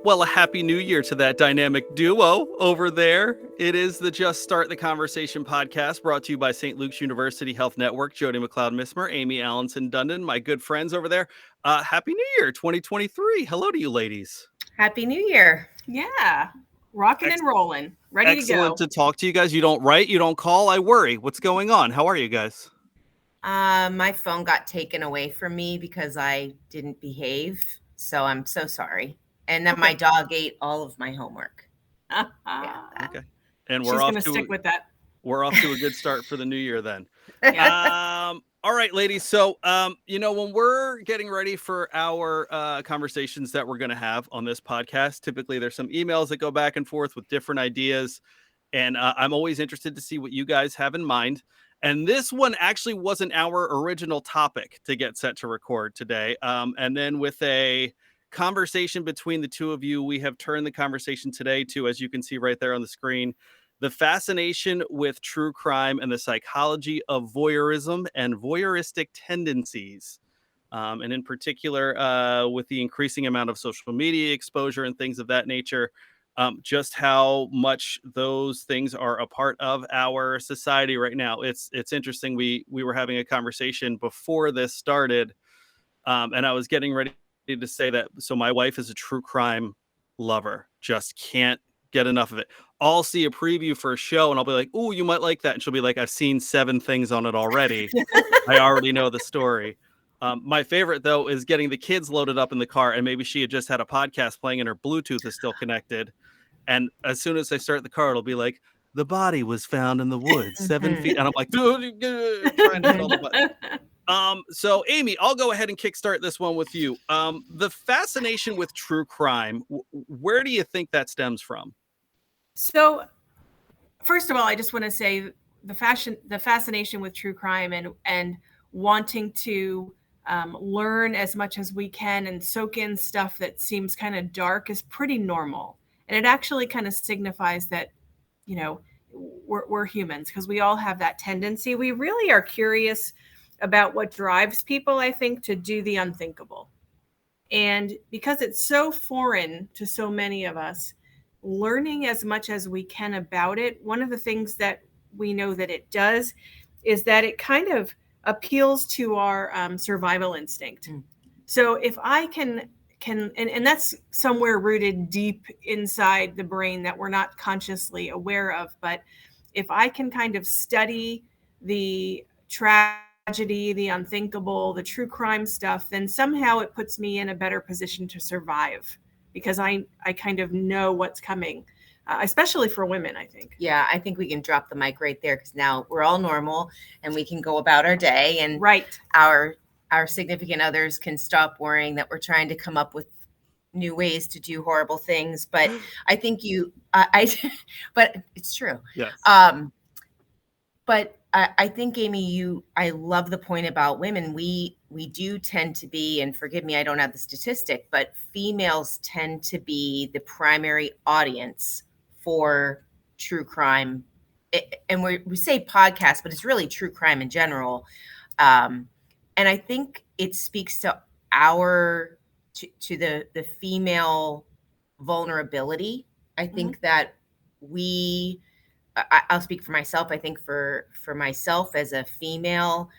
Well, a happy new year to that dynamic duo over there. It is the Just Start the Conversation podcast brought to you by St. Luke's University Health Network. Jody, McCloud, Missmer, Amie, Alanson-Dundon, my good friends over there. Happy New Year 2023. Hello to you ladies. Happy New Year. Yeah. Rocking and rolling. Ready to go. Excellent to talk to you guys. You don't write, you don't call. I worry. What's going on? How are you guys? My phone got taken away from me because I didn't behave. So I'm so sorry. And then my dog ate all of my homework. Okay. And She's going to stick with that. We're off to a good start for the new year then. All right, ladies. So, when we're getting ready for our conversations that we're going to have on this podcast, typically there's some emails that go back and forth with different ideas. And I'm always interested to see what you guys have in mind. And this one actually wasn't our original topic to get set to record today. And then with a conversation between the two of you, we have turned the conversation today to, as you can see right there on the screen, the fascination with true crime and the psychology of voyeurism and voyeuristic tendencies. And in particular, with the increasing amount of social media exposure and things of that nature, just how much those things are a part of our society right now. It's interesting. We were having a conversation before this started, and I was getting ready to say that. So my wife is a true crime lover, just can't get enough of it. I'll see a preview for a show and I'll be like, "Oh, you might like that." And she'll be like, "I've seen 7 things on it already. I already know the story." My favorite, though, is getting the kids loaded up in the car, and maybe she had just had a podcast playing and her Bluetooth is still connected. And as soon as I start the car, it'll be like, "The body was found in the woods 7 feet." And I'm like, trying to hit all the buttons. So Amie, I'll go ahead and kickstart this one with you. The fascination with true crime, where do you think that stems from? So, first of all, I just want to say the fascination with true crime and wanting to learn as much as we can and soak in stuff that seems kind of dark is pretty normal. And it actually kind of signifies that, we're humans, because we all have that tendency. We really are curious about what drives people, I think, to do the unthinkable. And because it's so foreign to so many of us, learning as much as we can about it, one of the things that we know that it does is that it kind of appeals to our survival instinct. So if I can, and that's somewhere rooted deep inside the brain that we're not consciously aware of, but if I can kind of study the tragedy, the unthinkable, the true crime stuff, then somehow it puts me in a better position to survive because I kind of know what's coming, especially for women, I think. Yeah, I think we can drop the mic right there because now we're all normal and we can go about our day, and our significant others can stop worrying that we're trying to come up with new ways to do horrible things. But I think but it's true. Yes. But I think, Amie, I love the point about women. We do tend to be, and forgive me, I don't have the statistic, but females tend to be the primary audience for true crime. And we say podcast, but it's really true crime in general. And I think it speaks to the female vulnerability. I think that I'll speak for myself. I think for myself as a female,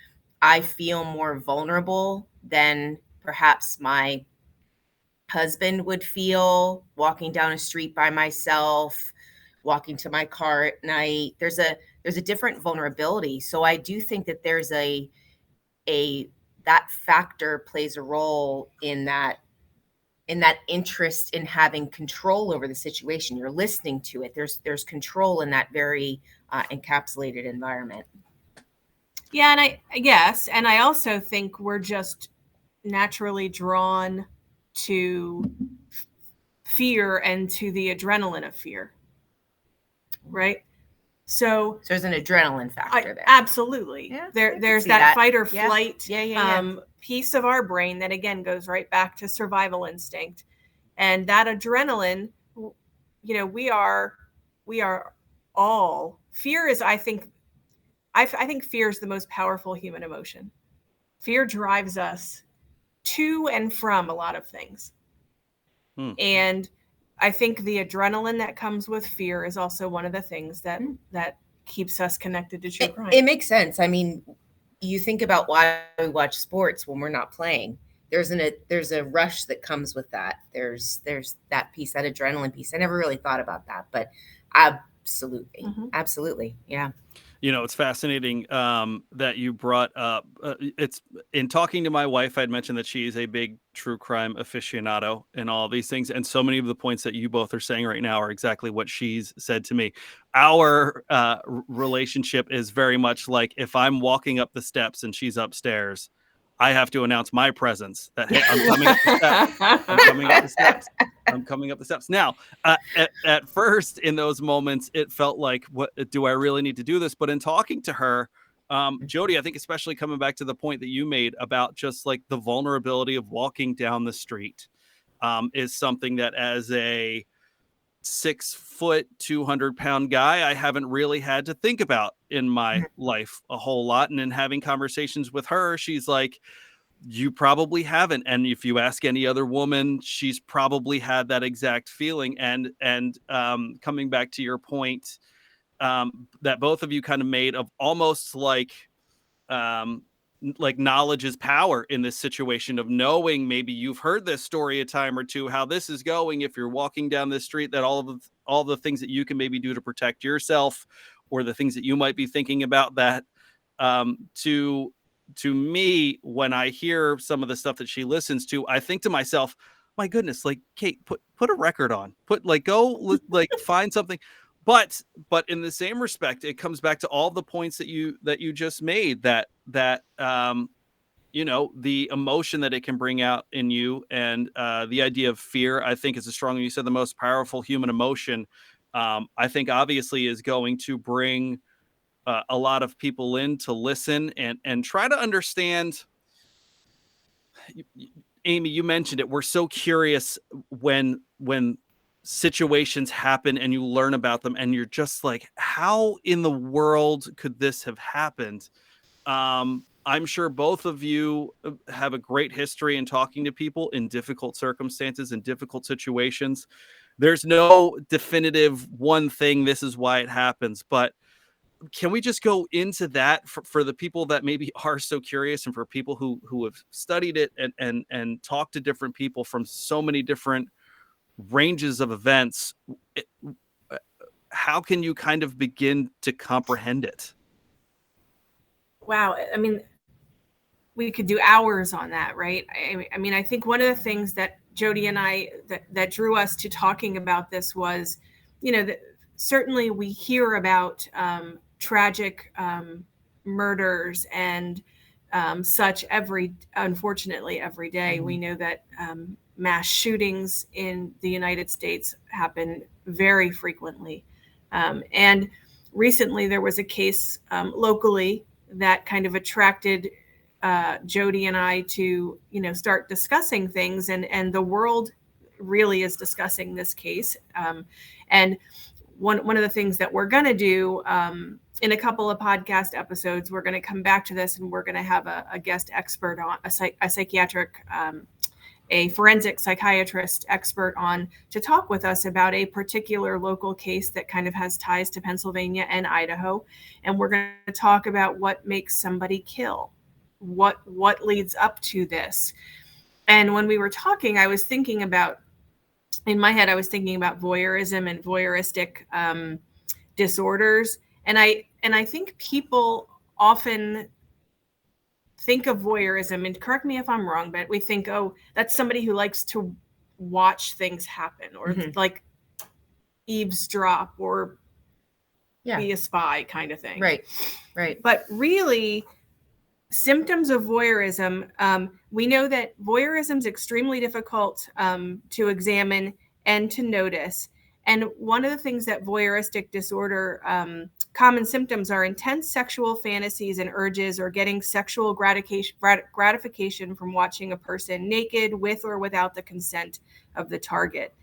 I feel more vulnerable than perhaps my husband would feel walking down a street by myself, walking to my car at night. There's a different vulnerability. So I do think that there's that factor plays a role in that interest in having control over the situation. You're listening to it. There's control in that very encapsulated environment. Yeah, and I also think we're just naturally drawn to fear and to the adrenaline of fear, right? So there's an adrenaline factor there. Absolutely. Yeah, there's that fight or flight piece of our brain that, again, goes right back to survival instinct. And that adrenaline, we are all, fear is, I think fear is the most powerful human emotion. Fear drives us to and from a lot of things. And I think the adrenaline that comes with fear is also one of the things that keeps us connected to true crime. It makes sense. I mean, you think about why we watch sports when we're not playing. There's a rush that comes with that. There's that piece, that adrenaline piece. I never really thought about that, but absolutely, absolutely, yeah. You know, it's fascinating that you brought up. It's in talking to my wife, I'd mentioned that she's a big true crime aficionado and all these things, and so many of the points that you both are saying right now are exactly what she's said to me. Our relationship is very much like if I'm walking up the steps and she's upstairs, I have to announce my presence that, hey, I'm coming up the steps. I'm coming up the steps. I'm coming up the steps. Now, at first in those moments, it felt like, what do I really need to do this? But in talking to her, Jody, I think especially coming back to the point that you made about just like the vulnerability of walking down the street is something that as a 6 foot, 200-pound guy, I haven't really had to think about in my life a whole lot. And in having conversations with her, she's like, you probably haven't. And if you ask any other woman, she's probably had that exact feeling. And coming back to your point that both of you kind of made of almost like knowledge is power in this situation of knowing, maybe you've heard this story a time or two, how this is going. If you're walking down this street, that all the things that you can maybe do to protect yourself, or the things that you might be thinking about, that to me, when I hear some of the stuff that she listens to, I think to myself, my goodness, like, Kate, put a record on, go find something. But in the same respect, it comes back to all the points that you just made, that you know, the emotion that it can bring out in you, and the idea of fear, I think, is a strong, you said, the most powerful human emotion. I think obviously is going to bring a lot of people in to listen and try to understand. Amie, you mentioned it. We're so curious when situations happen and you learn about them and you're just like, how in the world could this have happened? I'm sure both of you have a great history in talking to people in difficult circumstances and difficult situations. There's no definitive one thing, this is why it happens, but can we just go into that for the people that maybe are so curious, and for people who have studied it and talked to different people from so many different ranges of events? How can you kind of begin to comprehend it? Wow. I mean, we could do hours on that, right? I mean, I think one of the things that Jody and I, that drew us to talking about this was, you know, that certainly we hear about tragic murders and such unfortunately every day. We know that mass shootings in the United States happen very frequently. And recently there was a case locally that kind of attracted Jody and I to, you know, start discussing things, and the world really is discussing this case. And one of the things that we're going to do in a couple of podcast episodes, we're going to come back to this, and we're going to have a guest expert on, a psychiatric, a forensic psychiatrist expert on, to talk with us about a particular local case that kind of has ties to Pennsylvania and Idaho. And we're going to talk about what makes somebody kill, what leads up to this. And when we were talking, I was thinking about, in my head, I was thinking about voyeurism and voyeuristic disorders. And I think people often think of voyeurism, and correct me if I'm wrong, but we think, oh, that's somebody who likes to watch things happen, or like eavesdrop, or be a spy kind of thing. Right. But really, symptoms of voyeurism, we know that voyeurism is extremely difficult to examine and to notice. And one of the things that voyeuristic disorder, common symptoms are intense sexual fantasies and urges, or getting sexual gratification from watching a person naked with or without the consent of the target.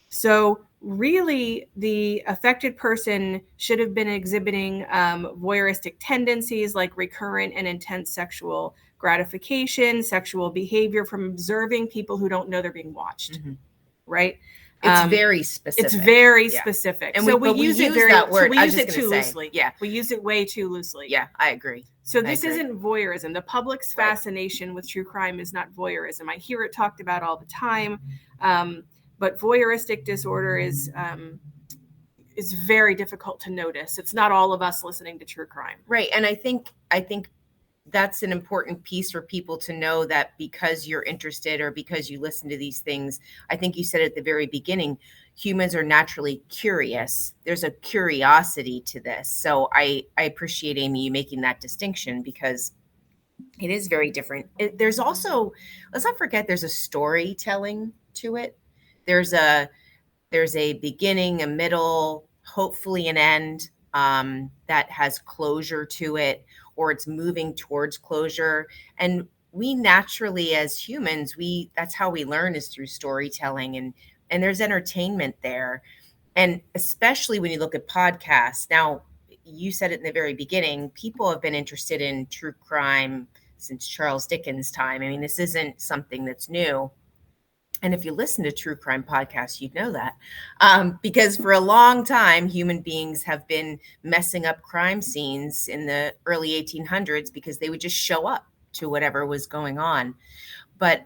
So really, the affected person should have been exhibiting voyeuristic tendencies like recurrent and intense sexual gratification, sexual behavior from observing people who don't know they're being watched, right? It's very specific. It's very specific. And so we use it that word. We use it too loosely. Yeah. We use it way too loosely. Yeah, I agree. So this isn't voyeurism. The public's fascination with true crime is not voyeurism. I hear it talked about all the time. But voyeuristic disorder is very difficult to notice. It's not all of us listening to true crime. Right. And I think that's an important piece for people to know, that because you're interested or because you listen to these things, I think you said at the very beginning, humans are naturally curious. There's a curiosity to this. So I appreciate, Amie, you making that distinction, because it is very different. There's also, let's not forget, there's a storytelling to it. There's a beginning, a middle, hopefully an end that has closure to it, or it's moving towards closure. And we naturally, as humans, that's how we learn, is through storytelling, and there's entertainment there. And especially when you look at podcasts. Now, you said it in the very beginning, people have been interested in true crime since Charles Dickens' time. I mean, this isn't something that's new. And if you listen to true crime podcasts, you'd know that, because for a long time, human beings have been messing up crime scenes in the early 1800s because they would just show up to whatever was going on. But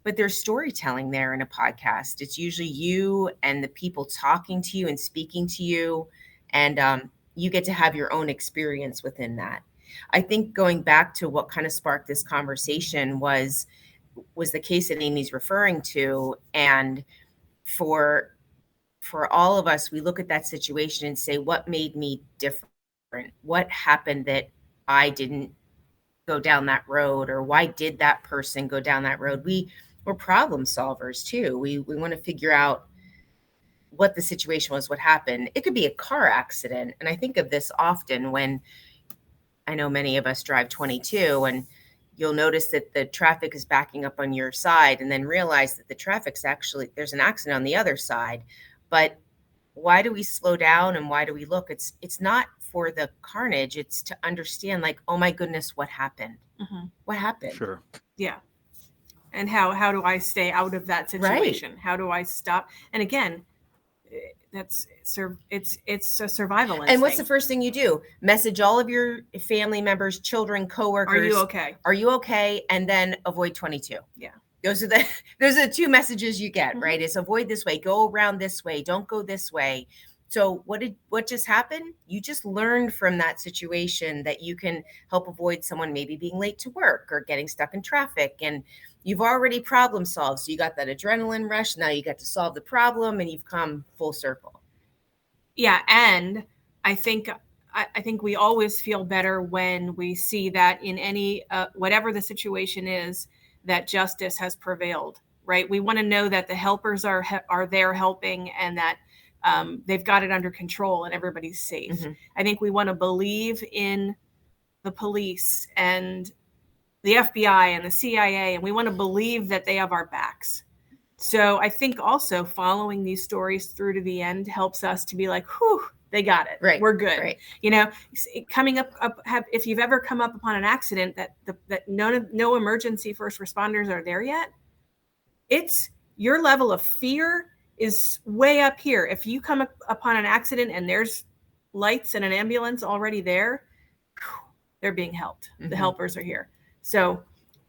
there's storytelling there in a podcast. It's usually you and the people talking to you and speaking to you, and you get to have your own experience within that. I think going back to what kind of sparked this conversation was the case that Amie's referring to. And for all of us, we look at that situation and say, what made me different? What happened that I didn't go down that road? Or why did that person go down that road? We're problem solvers too. We want to figure out what the situation was, what happened. It could be a car accident. And I think of this often when I know many of us drive 22, and you'll notice that the traffic is backing up on your side, and then realize that the traffic's actually, there's an accident on the other side. But why do we slow down, and why do we look? It's not for the carnage. It's to understand, like, oh my goodness, what happened? Mm-hmm. What happened? Sure. Yeah. And how do I stay out of that situation? Right. How do I stop? And again, it's a survival instinct. And what's the first thing you do? Message all of your family members, children, coworkers. Are you okay? Are you okay? And then avoid 22. Yeah. Those are the two messages you get, mm-hmm. right? Is avoid this way, go around this way, don't go this way. So what just happened? You just learned from that situation that you can help avoid someone maybe being late to work or getting stuck in traffic, and you've already problem solved. So you got that adrenaline rush. Now you got to solve the problem, and you've come full circle. Yeah. And I think we always feel better when we see that in any, whatever the situation is, that justice has prevailed, right? We want to know that the helpers are there helping, and that they've got it under control and everybody's safe. Mm-hmm. I think we want to believe in the police and the FBI and the CIA, and we want to believe that they have our backs. So I think also following these stories through to the end helps us to be like, whew, they got it. Right. We're good. Right. You know, coming up if you've ever come up upon an accident that no emergency first responders are there yet, it's your level of fear is way up here. If you come upon an accident and there's lights and an ambulance already there, they're being helped. Mm-hmm. The helpers are here. So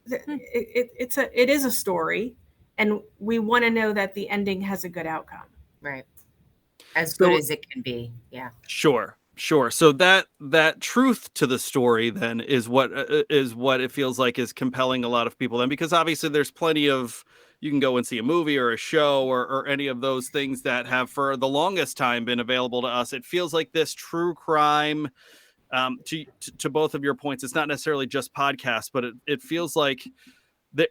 it is a story, and we want to know that the ending has a good outcome. Right. As good as it can be. Yeah. Sure. So that truth to the story then is what it feels like is compelling a lot of people then, because obviously there's plenty of, you can go and see a movie or a show or any of those things that have for the longest time been available to us. It feels like this true crime, to both of your points, it's not necessarily just podcasts, but it feels like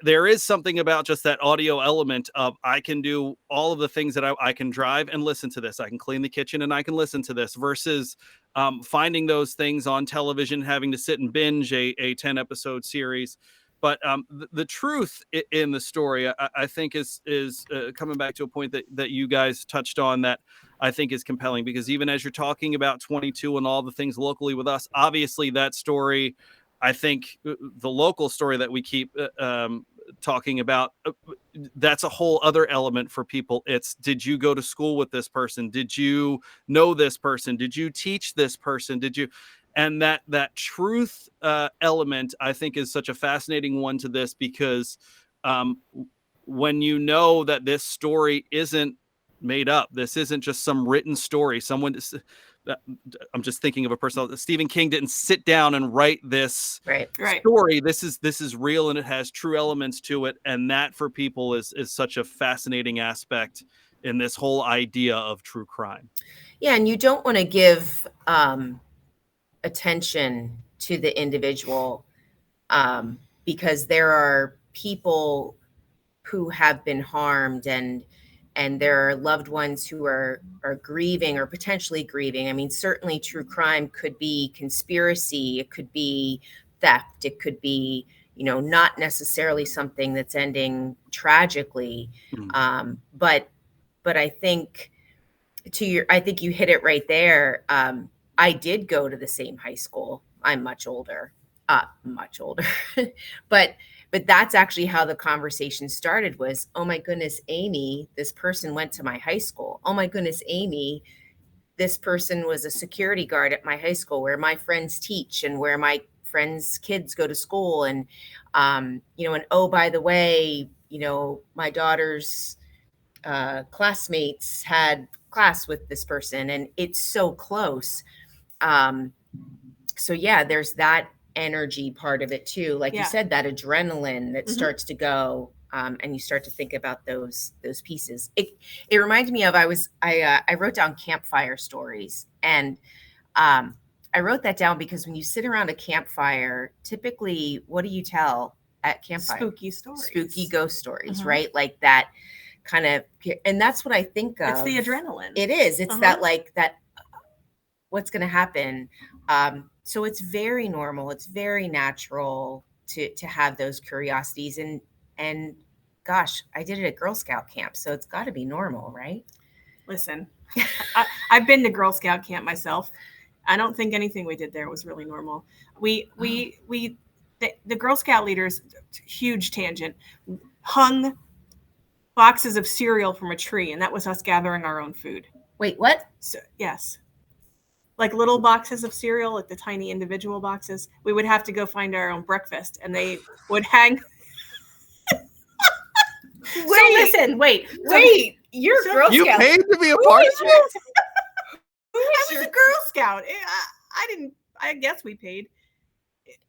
there is something about just that audio element of, I can do all of the things that I can drive and listen to this. I can clean the kitchen and I can listen to this, versus finding those things on television, having to sit and binge a 10 episode series. But the truth in the story, I think is coming back to a point that you guys touched on that I think is compelling, because even as you're talking about 22 and all the things locally with us, obviously that story, I think the local story that we keep talking about, that's a whole other element for people. It's, did you go to school with this person? Did you know this person? Did you teach this person? Did you? And that truth element, I think, is such a fascinating one to this, because when you know that this story isn't made up, this isn't just some written story. I'm just thinking of a person. Stephen King didn't sit down and write this story. This is real, and it has true elements to it. And that for people is such a fascinating aspect in this whole idea of true crime. Yeah, and you don't want to give attention to the individual because there are people who have been harmed, and there are loved ones who are grieving or potentially grieving. I mean, certainly true crime could be conspiracy, it could be theft, it could be, not necessarily something that's ending tragically. But I think I think you hit it right there. I did go to the same high school. I'm much older, but that's actually how the conversation started was, oh my goodness, Amie, this person went to my high school. Oh my goodness, Amie, this person was a security guard at my high school where my friends teach and where my friends' kids go to school. And, and oh, by the way, my daughter's classmates had class with this person, and it's so close. So yeah, there's that energy part of it too. Like you said, that adrenaline that starts to go, and you start to think about those pieces. It reminded me of, I wrote down campfire stories, and I wrote that down because when you sit around a campfire, typically, what do you tell at campfire? Spooky ghost stories, right? Like that kind of, and that's what I think of. It's the adrenaline. It is. It's that what's going to happen. So it's very normal. It's very natural to have those curiosities. And gosh, I did it at Girl Scout camp, so it's got to be normal, right? Listen, I've been to Girl Scout camp myself. I don't think anything we did there was really normal. The Girl Scout leaders, huge tangent, hung boxes of cereal from a tree, and that was us gathering our own food. Wait, what? So, yes. Like little boxes of cereal, like the tiny individual boxes. We would have to go find our own breakfast, and they would hang. Wait. You're Girl Scout. You paid to be a part of it? I was a Girl Scout. I guess we paid.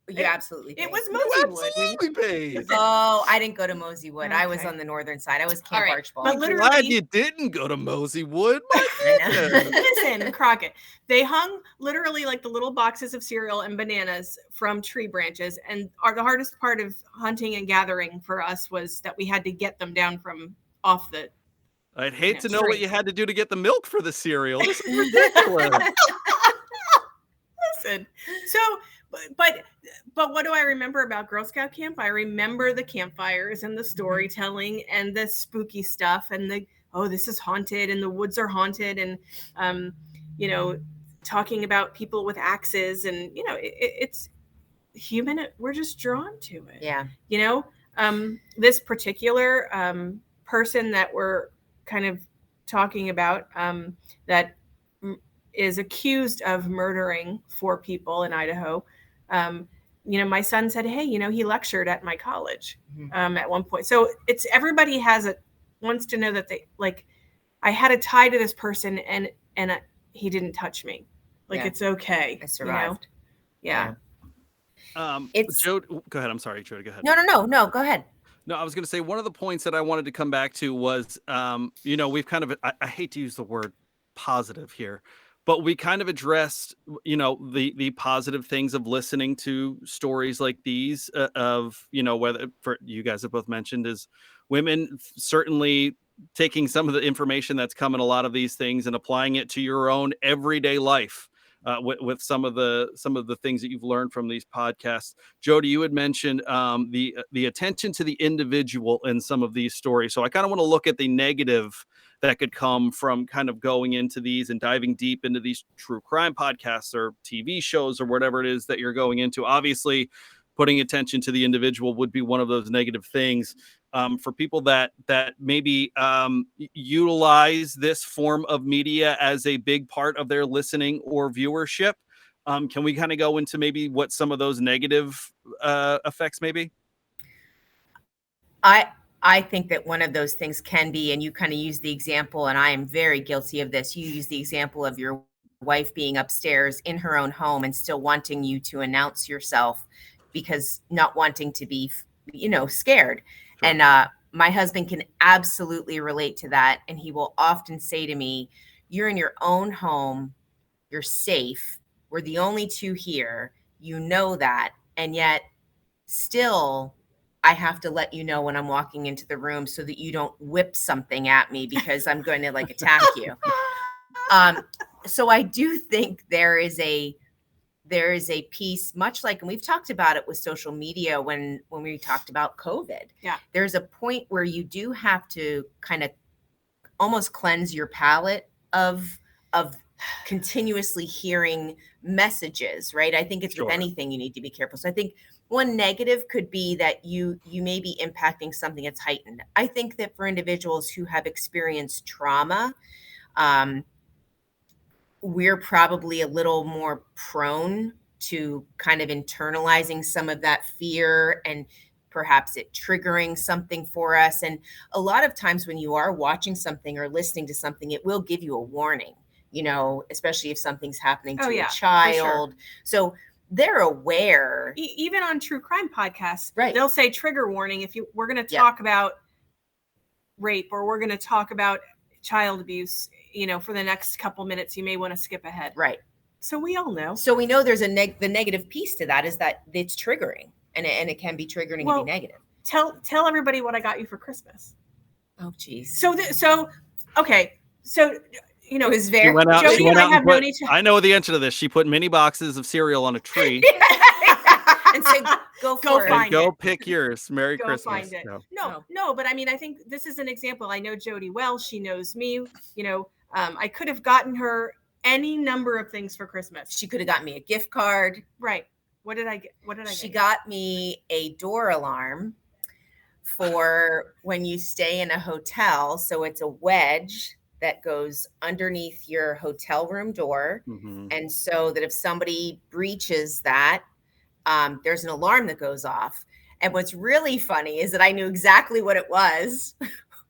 You absolutely paid. It was Moseywood. Absolutely paid. Oh, I didn't go to Moseywood. Okay. I was on the northern side. I was Camp Archibald. But I'm literally, glad you didn't go to Moseywood. Listen, Crockett. They hung literally like the little boxes of cereal and bananas from tree branches. And the hardest part of hunting and gathering for us was that we had to get them down from off the. I'd hate to know what you had to do to get the milk for the cereal. This is ridiculous. Listen, so, but what do I remember about Girl Scout camp? I remember the campfires and the storytelling and the spooky stuff and this is haunted and the woods are haunted and, talking about people with axes and, it's human. We're just drawn to it. Yeah. This particular person that we're kind of talking about that is accused of murdering 4 people in Idaho. My son said, hey, he lectured at my college at one point. So it's everybody wants to know that I had a tie to this person and he didn't touch me. It's okay. I survived. Yeah. Jody, go ahead. I'm sorry, Jody, go ahead. No, go ahead. No, I was going to say one of the points that I wanted to come back to was, we've kind of, I hate to use the word positive here, but we kind of addressed, the positive things of listening to stories like these of, whether for you guys have both mentioned is women certainly taking some of the information that's come in a lot of these things and applying it to your own everyday life. With some of the things that you've learned from these podcasts. Jody, you had mentioned the attention to the individual in some of these stories. So I kind of want to look at the negative that could come from kind of going into these and diving deep into these true crime podcasts or TV shows or whatever it is that you're going into. Obviously, putting attention to the individual would be one of those negative things. For people that maybe utilize this form of media as a big part of their listening or viewership, can we kind of go into maybe what some of those negative effects may be? I think that one of those things can be, and you kind of use the example, and I am very guilty of this. You use the example of your wife being upstairs in her own home and still wanting you to announce yourself because not wanting to be, scared. Sure. And my husband can absolutely relate to that. And he will often say to me, you're in your own home, you're safe. We're the only two here. You know that. And yet still, I have to let you know when I'm walking into the room so that you don't whip something at me because I'm going to attack you. So I do think there is a piece, much like, and we've talked about it with social media when we talked about COVID. Yeah. There's a point where you do have to kind of almost cleanse your palate of continuously hearing messages, right? I think it's Sure. with anything you need to be careful. So I think one negative could be that you may be impacting something that's heightened. I think that for individuals who have experienced trauma, we're probably a little more prone to kind of internalizing some of that fear and perhaps it triggering something for us. And a lot of times when you are watching something or listening to something, it will give you a warning, especially if something's happening to a child. Sure. So they're aware. Even on true crime podcasts, right. They'll say trigger warning. If we're going to talk about rape or we're going to talk about child abuse, for the next couple minutes, you may want to skip ahead. Right. So we all know. So we know there's the negative piece to that is that it's triggering and it can be triggering and be negative. Tell everybody what I got you for Christmas. Oh, geez. Okay. So, it was very, Jody and I have known each other. I know the answer to this. She put mini boxes of cereal on a tree. And said, go find it. Go pick yours. Merry go Christmas. Find it. No, but I mean, I think this is an example. I know Jody well. She knows me. I could have gotten her any number of things for Christmas. She could have gotten me a gift card. Right. What did I get? She got me a door alarm for when you stay in a hotel. So it's a wedge that goes underneath your hotel room door. Mm-hmm. And so that if somebody breaches that, there's an alarm that goes off. And what's really funny is that I knew exactly what it was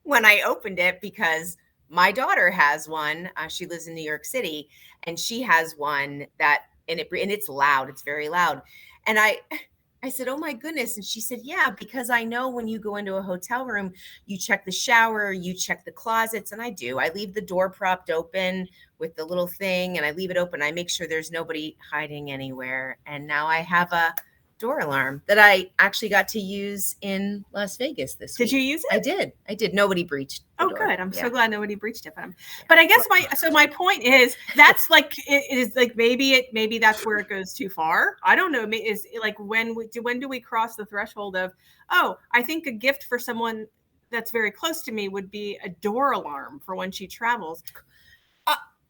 when I opened it because my daughter has one. She lives in New York City and she has one and it's loud. It's very loud. And I said, oh my goodness. And she said, yeah, because I know when you go into a hotel room, you check the shower, you check the closets. And I do. I leave the door propped open with the little thing and I leave it open. I make sure there's nobody hiding anywhere. And now I have a door alarm that I actually got to use in Las Vegas this week. Did you use it? I did. Nobody breached the door. Good. I'm so glad nobody breached it. But I guess my point is that's like, it is like, maybe that's where it goes too far. I don't know. Is like, when do we cross the threshold of, I think a gift for someone that's very close to me would be a door alarm for when she travels.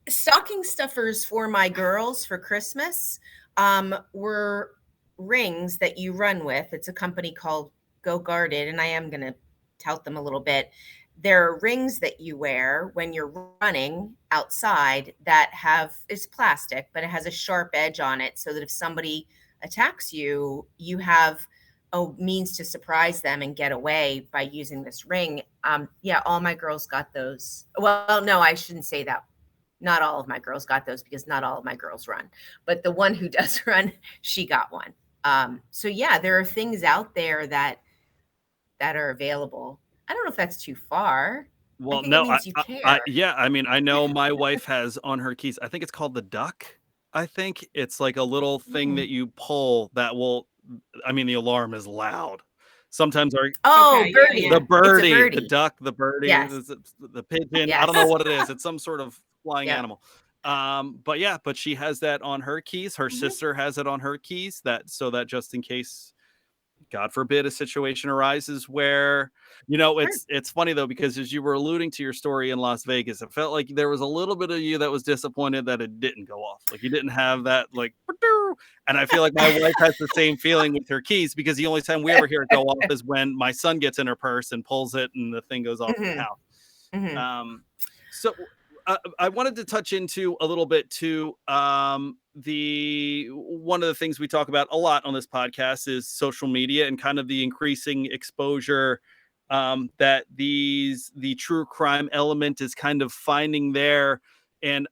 Stocking stuffers for my girls for Christmas were rings that you run with. It's a company called Go Guarded, and I am going to tout them a little bit. There are rings that you wear when you're running outside that it's plastic, but it has a sharp edge on it so that if somebody attacks you, you have a means to surprise them and get away by using this ring. All my girls got those. Well, no, I shouldn't say that. Not all of my girls got those because not all of my girls run, but the one who does run, she got one. There are things out there that are available. I don't know if that's too far. Well, no, I know my wife has on her keys. I think it's called the duck. I think it's like a little thing that you pull that will. I mean, the alarm is loud. Sometimes birdie. The birdie, the duck, the birdie, yes. the pigeon. Yes. I don't know what it is. It's some sort of flying animal. But she has that on her keys. Her sister has it on her keys so that just in case God forbid a situation arises where, it's funny though, because as you were alluding to your story in Las Vegas, it felt like there was a little bit of you that was disappointed that it didn't go off. Like you didn't have that like, and I feel like my wife has the same feeling with her keys, because the only time we ever hear it go off is when my son gets in her purse and pulls it and the thing goes off in the house. So I wanted to touch into a little bit to one of the things we talk about a lot on this podcast is social media and kind of the increasing exposure that the true crime element is kind of finding there. And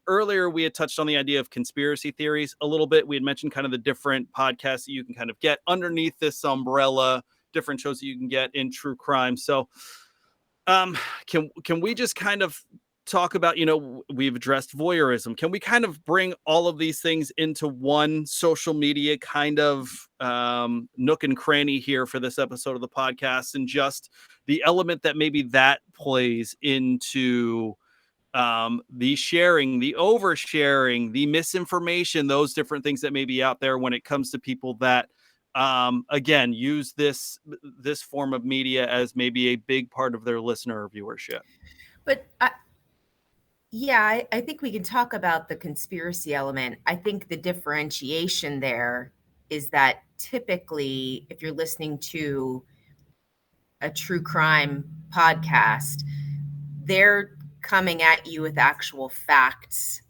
earlier we had touched on the idea of conspiracy theories a little bit. We had mentioned kind of the different podcasts that you can kind of get underneath this umbrella, different shows that you can get in true crime. So can we just kind of talk about, we've addressed voyeurism. Can we kind of bring all of these things into one social media kind of nook and cranny here for this episode of the podcast, and just the element that maybe that plays into the sharing, the oversharing, the misinformation, those different things that may be out there when it comes to people that again use this form of media as maybe a big part of their listener viewership. But I think we can talk about the conspiracy element. I think the differentiation there is that typically if you're listening to a true crime podcast, they're coming at you with actual facts.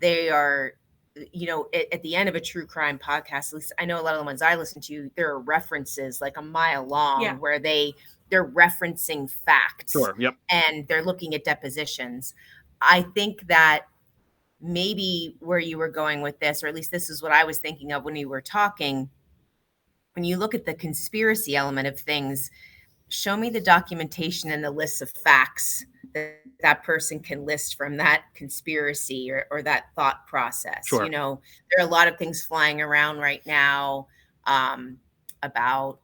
They are, at the end of a true crime podcast, at least I know a lot of the ones I listen to, there are references like a mile long where they're referencing facts. Sure. Yep. And they're looking at depositions. I think that maybe where you were going with this, or at least this is what I was thinking of when you were talking, when you look at the conspiracy element of things, show me the documentation and the lists of facts that person can list from that conspiracy or that thought process. Sure. There are a lot of things flying around right now about,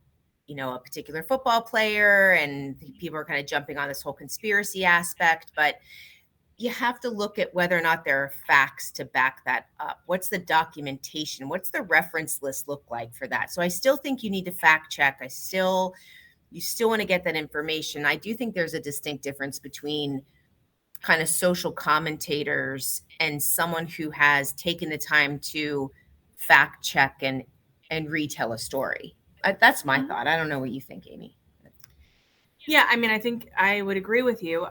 a particular football player, and people are kind of jumping on this whole conspiracy aspect, but you have to look at whether or not there are facts to back that up. What's the documentation? What's the reference list look like for that? So I still think you need to fact check. You still want to get that information. I do think there's a distinct difference between kind of social commentators and someone who has taken the time to fact check and retell a story. That's my thought. I don't know what you think, Amie. Yeah, I mean, I think I would agree with you.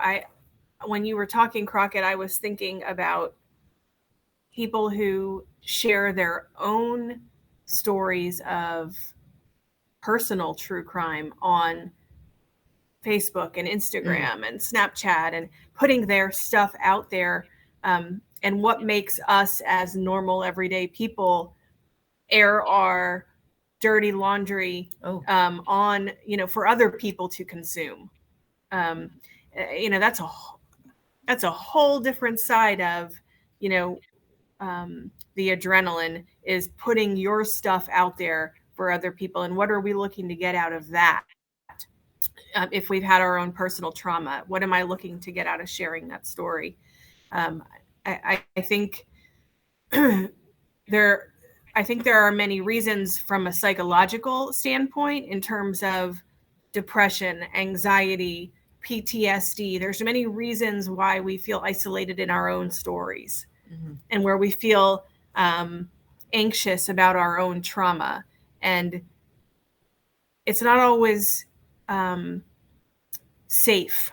When you were talking, Crockett, I was thinking about people who share their own stories of personal true crime on Facebook and Instagram and Snapchat, and putting their stuff out there. And what makes us as normal, everyday people air our dirty laundry on, for other people to consume. That's a whole different side of, the adrenaline, is putting your stuff out there for other people. And what are we looking to get out of that? If we've had our own personal trauma, what am I looking to get out of sharing that story? I think there are many reasons from a psychological standpoint in terms of depression, anxiety, PTSD. There's many reasons why we feel isolated in our own stories, and where we feel anxious about our own trauma. And it's not always safe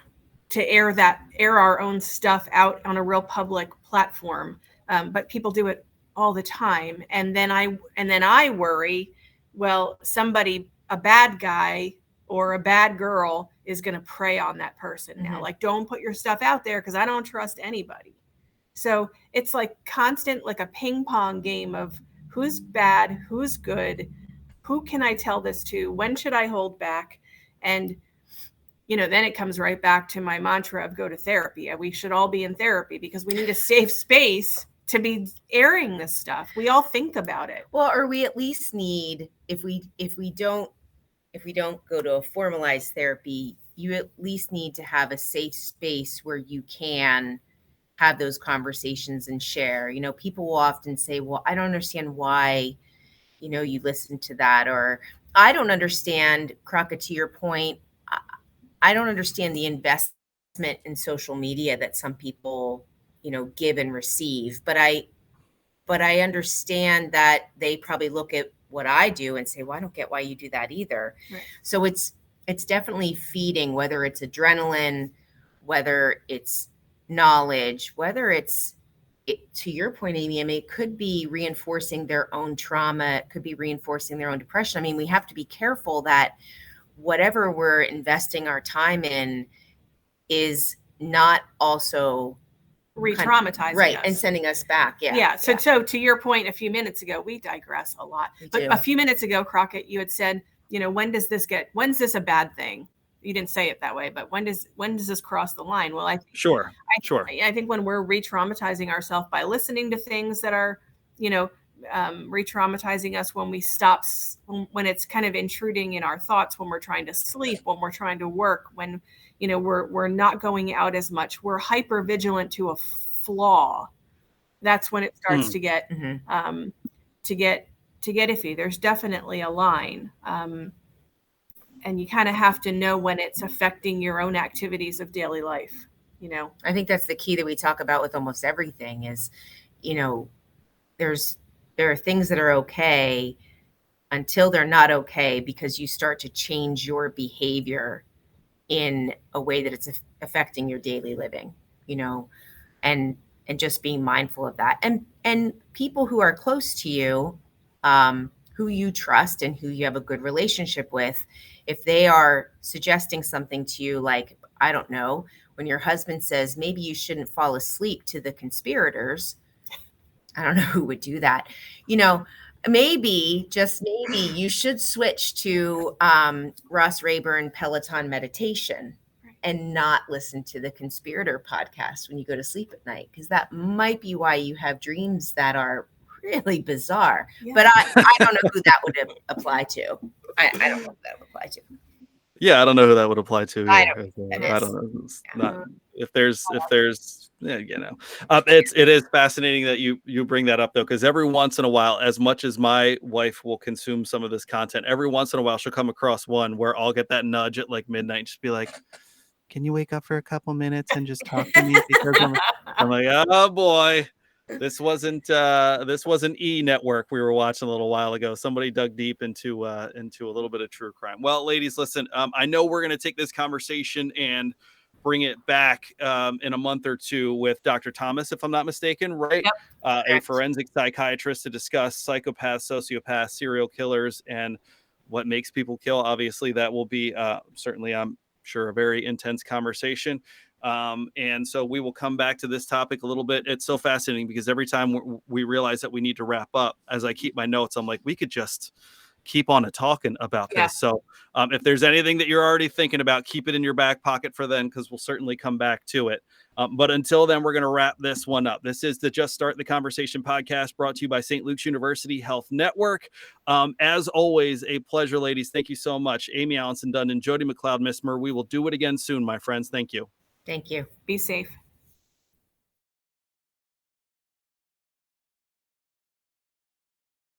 to air our own stuff out on a real public platform. But people do it all the time. And then I worry, well, somebody, a bad guy or a bad girl, is going to prey on that person now. Like, don't put your stuff out there because I don't trust anybody. So it's like constant, like a ping pong game of who's bad, who's good, who can I tell this to? When should I hold back? And, then it comes right back to my mantra of go to therapy. We should all be in therapy because we need a safe space to be airing this stuff. We all think about it. Well, or we at least need, if we don't go to a formalized therapy, you at least need to have a safe space where you can have those conversations and share. People will often say, well, I don't understand why, you listen to that, or I don't understand, Crockett, to your point, I don't understand the investment in social media that some people, give and receive. But I understand that they probably look at what I do and say, well, I don't get why you do that either. Right. So it's definitely feeding, whether it's adrenaline, whether it's knowledge, whether to your point, Amie, it could be reinforcing their own trauma. It could be reinforcing their own depression. I mean, we have to be careful that whatever we're investing our time in is not also re-traumatizing right us. And sending us back. So to your point a few minutes ago, we digress a lot, but a few minutes ago, Crockett, you had said, when's this a bad thing? You didn't say it that way, but when does this cross the line? Well, I think sure. I think when we're re-traumatizing ourselves by listening to things that are, re-traumatizing us, when we stop, when it's kind of intruding in our thoughts, when we're trying to sleep, when we're trying to work, when we're not going out as much, we're hyper vigilant to a flaw. That's when it starts to get to get iffy. There's definitely a line, and you kind of have to know when it's affecting your own activities of daily life. I think that's the key that we talk about with almost everything is, there are things that are okay until they're not okay, because you start to change your behavior in a way that it's affecting your daily living, and just being mindful of that. And people who are close to you, who you trust and who you have a good relationship with, if they are suggesting something to you, like, I don't know, when your husband says, maybe you shouldn't fall asleep to the conspirators. I don't know who would do that. Maybe, just maybe, you should switch to Ross Rayburn Peloton meditation and not listen to the conspirator podcast when you go to sleep at night, because that might be why you have dreams that are really bizarre. Yeah. But I don't know who that would apply to. I don't know who that would apply to. Yeah, I don't know who that would apply to. I don't know. It's not, if there's it is fascinating that you bring that up, though, because every once in a while, as much as my wife will consume some of this content, every once in a while she'll come across one where I'll get that nudge at like midnight and just be like, can you wake up for a couple minutes and just talk to me? Because I'm like, oh boy. This wasn't E Network we were watching a little while ago. Somebody dug deep into a little bit of true crime. Well, ladies, listen, I know we're going to take this conversation and bring it back in a month or two with Dr. Thomas, if I'm not mistaken, right? Yep. A forensic psychiatrist to discuss psychopaths, sociopaths, serial killers, and what makes people kill. Obviously, that will be certainly, I'm sure, a very intense conversation. And so we will come back to this topic a little bit. It's so fascinating because every time we realize that we need to wrap up, as I keep my notes, I'm like, we could just keep on talking about this. So if there's anything that you're already thinking about, keep it in your back pocket for then, because we'll certainly come back to it. But until then, we're going to wrap this one up. This is the Just Start the Conversation podcast, brought to you by St. Luke's University Health Network. As always, a pleasure, ladies. Thank you so much. Amie, Alanson-Dundon, Jody, McCloud, Missmer. We will do it again soon, my friends. Thank you. Thank you. Be safe.